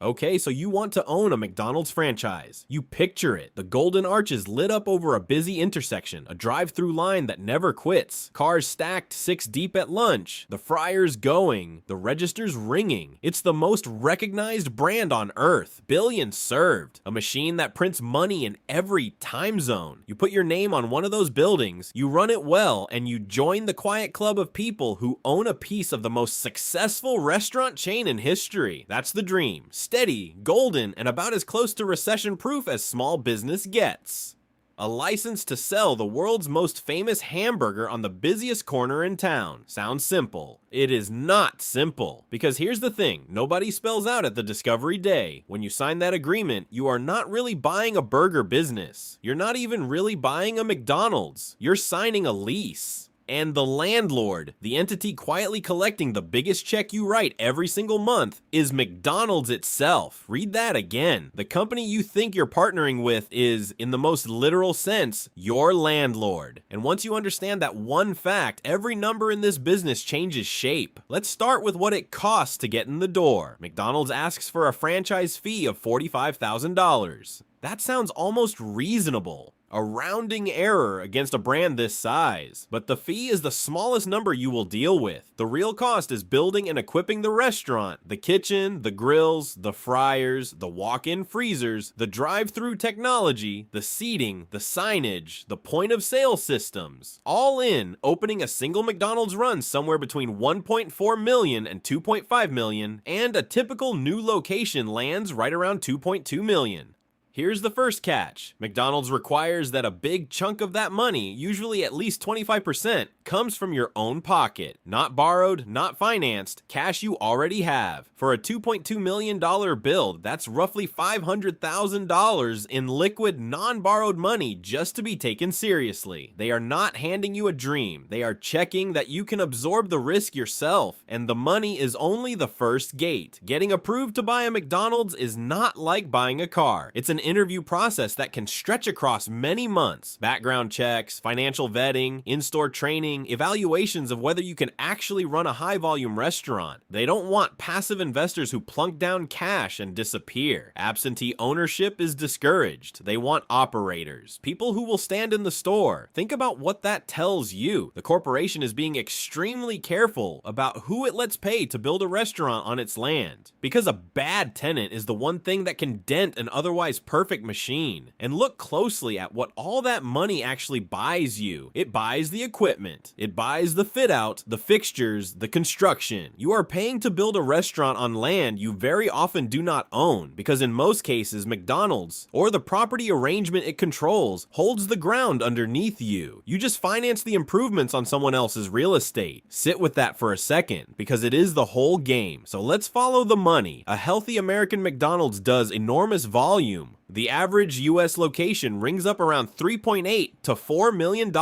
Okay, so you want to own a McDonald's franchise. You picture it. The golden arches lit up over a busy intersection, a drive-through line that never quits, cars stacked 6 deep at lunch, the fryers going, the registers ringing. It's the most recognized brand on earth. Billions served. A machine that prints money in every time zone. You put your name on one of those buildings, you run it well, and you join the quiet club of people who own a piece of the most successful restaurant chain in history. That's the dream. Steady, golden, and about as close to recession-proof as small business gets. A license to sell the world's most famous hamburger on the busiest corner in town. Sounds simple. It is not simple. Because here's the thing, nobody spells out at the discovery day. When you sign that agreement, you are not really buying a burger business. You're not even really buying a McDonald's. You're signing a lease. And the landlord, the entity quietly collecting the biggest check you write every single month, is McDonald's itself. Read that again. The company you think you're partnering with is, in the most literal sense, your landlord. And once you understand that one fact, every number in this business changes shape. Let's start with what it costs to get in the door. McDonald's asks for a franchise fee of $45,000. That sounds almost reasonable. A rounding error against a brand this size. But the fee is the smallest number you will deal with. The real cost is building and equipping the restaurant, the kitchen, the grills, the fryers, the walk-in freezers, the drive-through technology, the seating, the signage, the point-of-sale systems. All in, opening a single McDonald's runs somewhere between 1.4 million and 2.5 million, and a typical new location lands right around 2.2 million. Here's the first catch. McDonald's requires that a big chunk of that money, usually at least 25%, comes from your own pocket. Not borrowed, not financed, cash you already have. For a $2.2 million build, that's roughly $500,000 in liquid, non-borrowed money just to be taken seriously. They are not handing you a dream. They are checking that you can absorb the risk yourself, and the money is only the first gate. Getting approved to buy a McDonald's is not like buying a car. It's an interview process that can stretch across many months. Background checks, financial vetting, in-store training, evaluations of whether you can actually run a high-volume restaurant. They don't want passive investors who plunk down cash and disappear. Absentee ownership is discouraged. They want operators, people who will stand in the store. Think about what that tells you. The corporation is being extremely careful about who it lets pay to build a restaurant on its land. Because a bad tenant is the one thing that can dent an otherwise perfect machine. And look closely at what all that money actually buys you. It buys the equipment. It buys the fit out, the fixtures, the construction. You are paying to build a restaurant on land you very often do not own, because in most cases, McDonald's, or the property arrangement it controls, holds the ground underneath you. You just finance the improvements on someone else's real estate. Sit with that for a second, because it is the whole game. So let's follow the money. A healthy American McDonald's does enormous volume. The average US location rings up around $3.8 to $4 million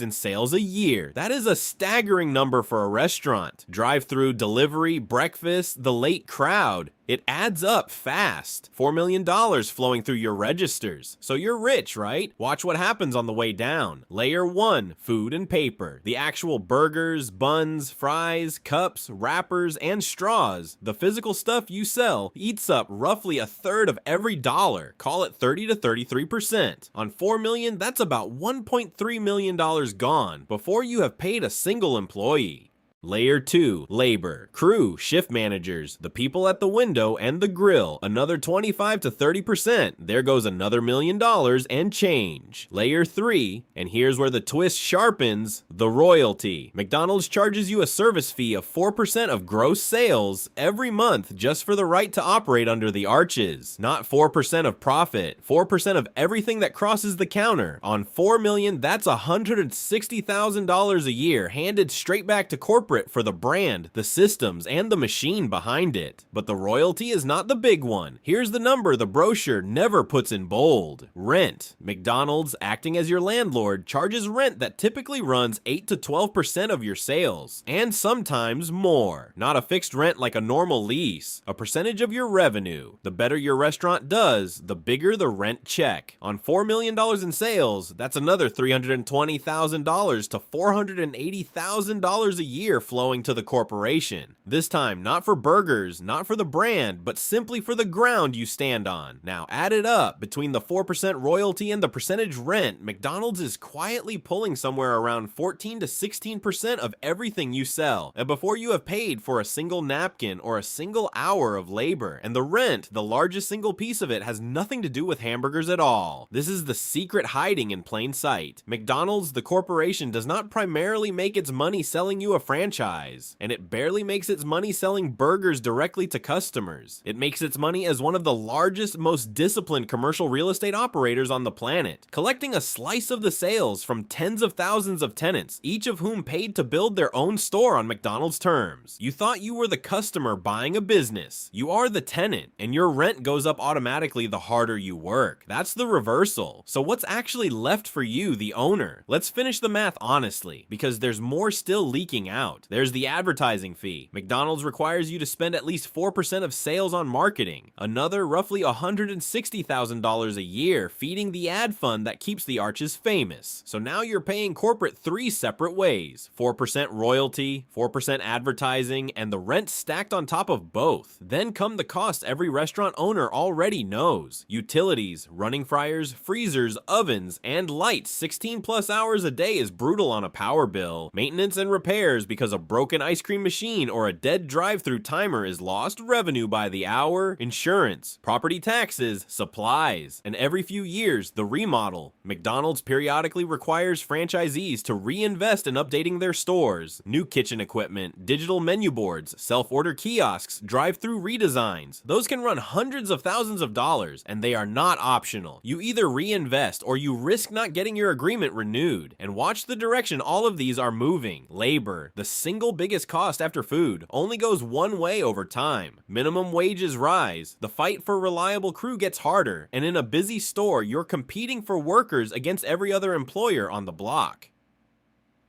in sales a year. That is a staggering number for a restaurant. Drive-through, delivery, breakfast, the late crowd. It adds up fast. $4 million flowing through your registers. So you're rich, right? Watch what happens on the way down. Layer 1, food and paper. The actual burgers, buns, fries, cups, wrappers, and straws. The physical stuff you sell eats up roughly a third of every dollar. Call it 30 to 33%. On $4 million, that's about $1.3 million gone before you have paid a single employee. Layer 2, labor, crew, shift managers, the people at the window and the grill, another 25 to 30%. There goes another $1 million and change. Layer 3, and here's where the twist sharpens, the royalty. McDonald's charges you a service fee of 4% of gross sales every month just for the right to operate under the arches. Not 4% of profit, 4% of everything that crosses the counter. On $4 million, that's $160,000 a year handed straight back to corporate for the brand, the systems, and the machine behind it. But the royalty is not the big one. Here's the number the brochure never puts in bold. Rent. McDonald's, acting as your landlord, charges rent that typically runs 8 to 12% of your sales, and sometimes more. Not a fixed rent like a normal lease, a percentage of your revenue. The better your restaurant does, the bigger the rent check. On $4 million in sales, that's another $320,000 to $480,000 a year flowing to the corporation. This time, not for burgers, not for the brand, but simply for the ground you stand on. Now, add it up. Between the 4% royalty and the percentage rent, McDonald's is quietly pulling somewhere around 14 to 16% of everything you sell. And before you have paid for a single napkin or a single hour of labor. And the rent, the largest single piece of it, has nothing to do with hamburgers at all. This is the secret hiding in plain sight. McDonald's, the corporation, does not primarily make its money selling you a franchise, and it barely makes its money selling burgers directly to customers. It makes its money as one of the largest, most disciplined commercial real estate operators on the planet, collecting a slice of the sales from tens of thousands of tenants, each of whom paid to build their own store on McDonald's terms. You thought you were the customer buying a business. You are the tenant, and your rent goes up automatically the harder you work. That's the reversal. So what's actually left for you, the owner? Let's finish the math honestly, because there's more still leaking out. There's the advertising fee. McDonald's requires you to spend at least 4% of sales on marketing. Another roughly $160,000 a year feeding the ad fund that keeps the arches famous. So now you're paying corporate 3 separate ways. 4% royalty, 4% advertising, and the rent stacked on top of both. Then come the costs every restaurant owner already knows. Utilities, running fryers, freezers, ovens, and lights 16 plus hours a day is brutal on a power bill. Maintenance and repairs because a broken ice cream machine or a dead drive-through timer is lost revenue by the hour. Insurance, property taxes, supplies, and every few years, the remodel. McDonald's periodically requires franchisees to reinvest in updating their stores. New kitchen equipment, digital menu boards, self-order kiosks, drive-through redesigns. Those can run hundreds of thousands of dollars, and they are not optional. You either reinvest or you risk not getting your agreement renewed. And watch the direction all of these are moving. Labor, the single biggest cost after food, only goes one way over time. Minimum wages rise, the fight for reliable crew gets harder, and in a busy store, you're competing for workers against every other employer on the block.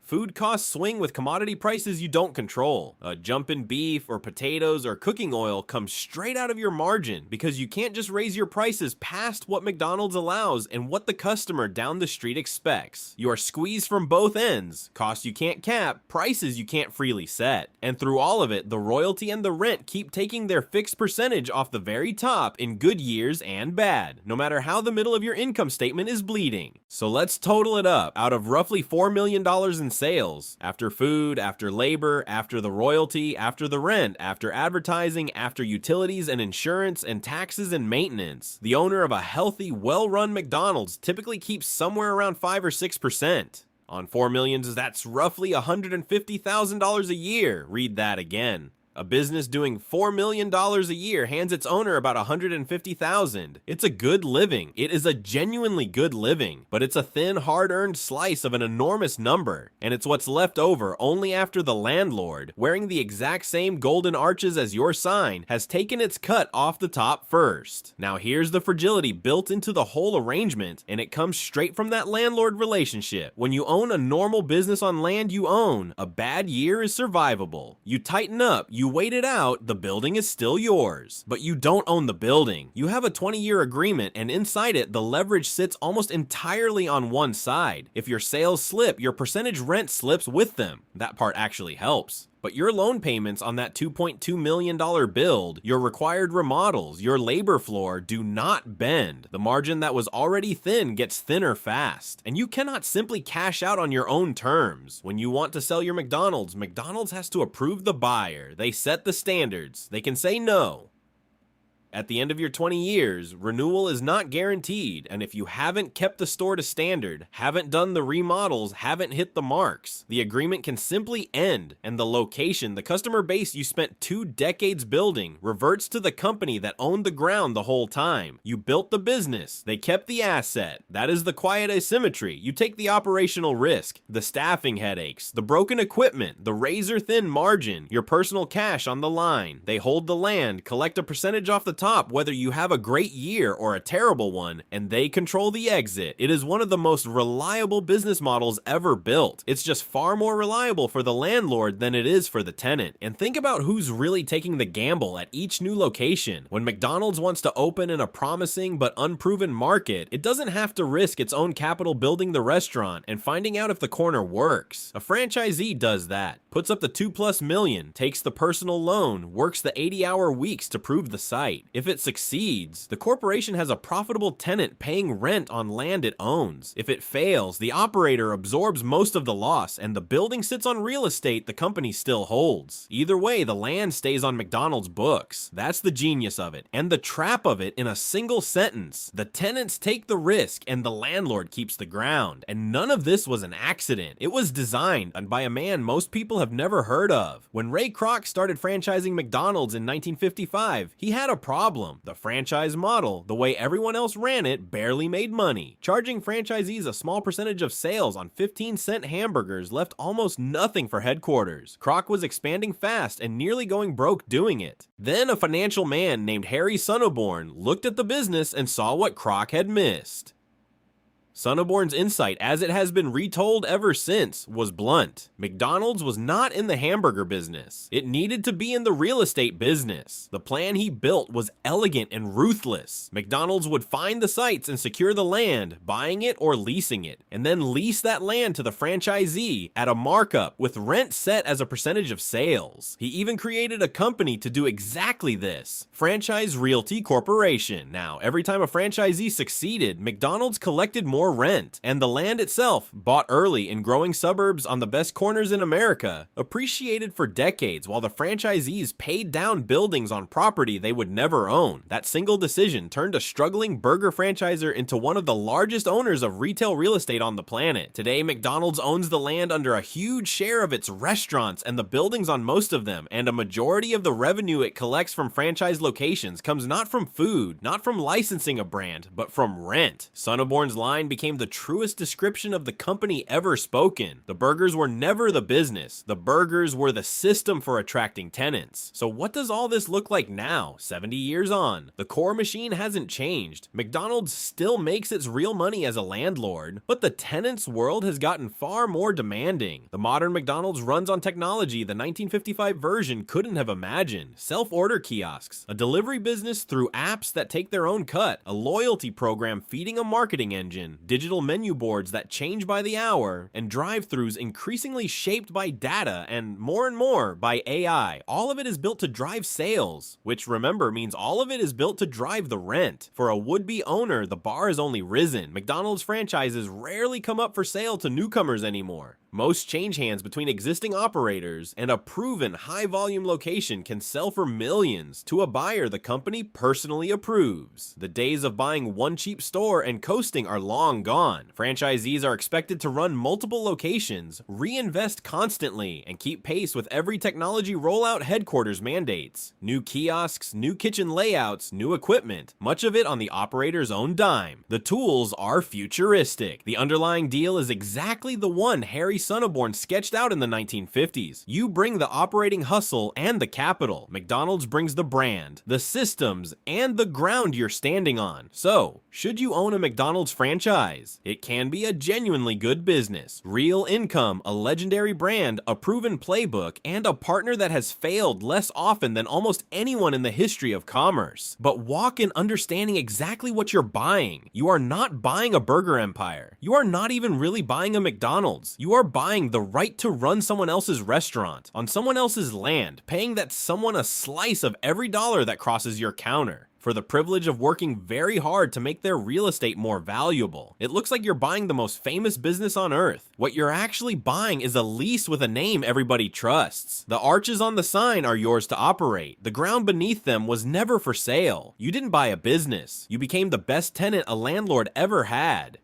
Food costs swing with commodity prices you don't control. A jump in beef or potatoes or cooking oil comes straight out of your margin because you can't just raise your prices past what McDonald's allows and what the customer down the street expects. You are squeezed from both ends, costs you can't cap, prices you can't freely set. And through all of it, the royalty and the rent keep taking their fixed percentage off the very top in good years and bad, no matter how the middle of your income statement is bleeding. So let's total it up. Out of roughly $4 million in sales, after food, after labor, after the royalty, after the rent, after advertising, after utilities and insurance and taxes and maintenance, the owner of a healthy, well-run McDonald's typically keeps somewhere around 5 or 6%. On $4 million, that's roughly $150,000 a year. Read that again. A business doing $4 million a year hands its owner about $150,000. It's a good living. It is a genuinely good living, but it's a thin, hard-earned slice of an enormous number, and it's what's left over only after the landlord, wearing the exact same golden arches as your sign, has taken its cut off the top first. Now here's the fragility built into the whole arrangement, and it comes straight from that landlord relationship. When you own a normal business on land you own, a bad year is survivable. You tighten up, you wait it out, the building is still yours. But you don't own the building. You have a 20-year agreement, and inside it, the leverage sits almost entirely on one side. If your sales slip, your percentage rent slips with them. That part actually helps. But your loan payments on that $2.2 million build, your required remodels, your labor floor do not bend. The margin that was already thin gets thinner fast. And you cannot simply cash out on your own terms. When you want to sell your McDonald's, McDonald's has to approve the buyer. They set the standards. They can say no. At the end of your 20 years, renewal is not guaranteed, and if you haven't kept the store to standard, haven't done the remodels, haven't hit the marks, the agreement can simply end, and the location, the customer base you spent 2 decades building, reverts to the company that owned the ground the whole time. You built the business, they kept the asset. That is the quiet asymmetry. You take the operational risk, the staffing headaches, the broken equipment, the razor-thin margin, your personal cash on the line. They hold the land, collect a percentage off the top, whether you have a great year or a terrible one, and they control the exit. It is one of the most reliable business models ever built. It's just far more reliable for the landlord than it is for the tenant. And think about who's really taking the gamble at each new location. When McDonald's wants to open in a promising but unproven market, it doesn't have to risk its own capital building the restaurant and finding out if the corner works. A franchisee does that, puts up the 2+ million, takes the personal loan, works the 80-hour weeks to prove the site. If it succeeds, the corporation has a profitable tenant paying rent on land it owns. If it fails, the operator absorbs most of the loss, and the building sits on real estate the company still holds. Either way, the land stays on McDonald's books. That's the genius of it, and the trap of it in a single sentence. The tenants take the risk, and the landlord keeps the ground. And none of this was an accident. It was designed by a man most people have never heard of. When Ray Kroc started franchising McDonald's in 1955, he had a problem. The franchise model, the way everyone else ran it, barely made money. Charging franchisees a small percentage of sales on 15-cent hamburgers left almost nothing for headquarters. Kroc was expanding fast and nearly going broke doing it. Then a financial man named Harry Sonneborn looked at the business and saw what Kroc had missed. Sonneborn's insight, as it has been retold ever since, was blunt. McDonald's was not in the hamburger business. It needed to be in the real estate business. The plan he built was elegant and ruthless. McDonald's would find the sites and secure the land, buying it or leasing it, and then lease that land to the franchisee at a markup with rent set as a percentage of sales. He even created a company to do exactly this, Franchise Realty Corporation. Now, every time a franchisee succeeded, McDonald's collected more rent, and the land itself, bought early in growing suburbs on the best corners in America, appreciated for decades while the franchisees paid down buildings on property they would never own. That single decision turned a struggling burger franchisor into one of the largest owners of retail real estate on the planet. Today, McDonald's owns the land under a huge share of its restaurants and the buildings on most of them, and a majority of the revenue it collects from franchise locations comes not from food, not from licensing a brand, but from rent. Sonneborn's line became the truest description of the company ever spoken. The burgers were never the business. The burgers were the system for attracting tenants. So what does all this look like now, 70 years on? The core machine hasn't changed. McDonald's still makes its real money as a landlord, but the tenants' world has gotten far more demanding. The modern McDonald's runs on technology the 1955 version couldn't have imagined. Self-order kiosks, a delivery business through apps that take their own cut, a loyalty program feeding a marketing engine, digital menu boards that change by the hour, and drive-thrus increasingly shaped by data and more by AI. All of it is built to drive sales, which remember means all of it is built to drive the rent. For a would-be owner, the bar has only risen. McDonald's franchises rarely come up for sale to newcomers anymore. Most change hands between existing operators, and a proven high-volume location can sell for millions to a buyer the company personally approves. The days of buying one cheap store and coasting are long gone. Franchisees are expected to run multiple locations, reinvest constantly, and keep pace with every technology rollout headquarters mandates. New kiosks, new kitchen layouts, new equipment, much of it on the operator's own dime. The tools are futuristic. The underlying deal is exactly the one Harry Sonneborn sketched out in the 1950s. You bring the operating hustle and the capital. McDonald's brings the brand, the systems, and the ground you're standing on. So, should you own a McDonald's franchise? It can be a genuinely good business. Real income, a legendary brand, a proven playbook, and a partner that has failed less often than almost anyone in the history of commerce. But walk in understanding exactly what you're buying. You are not buying a burger empire. You are not even really buying a McDonald's. You are buying the right to run someone else's restaurant, on someone else's land, paying that someone a slice of every dollar that crosses your counter, for the privilege of working very hard to make their real estate more valuable. It looks like you're buying the most famous business on earth. What you're actually buying is a lease with a name everybody trusts. The arches on the sign are yours to operate. The ground beneath them was never for sale. You didn't buy a business. You became the best tenant a landlord ever had.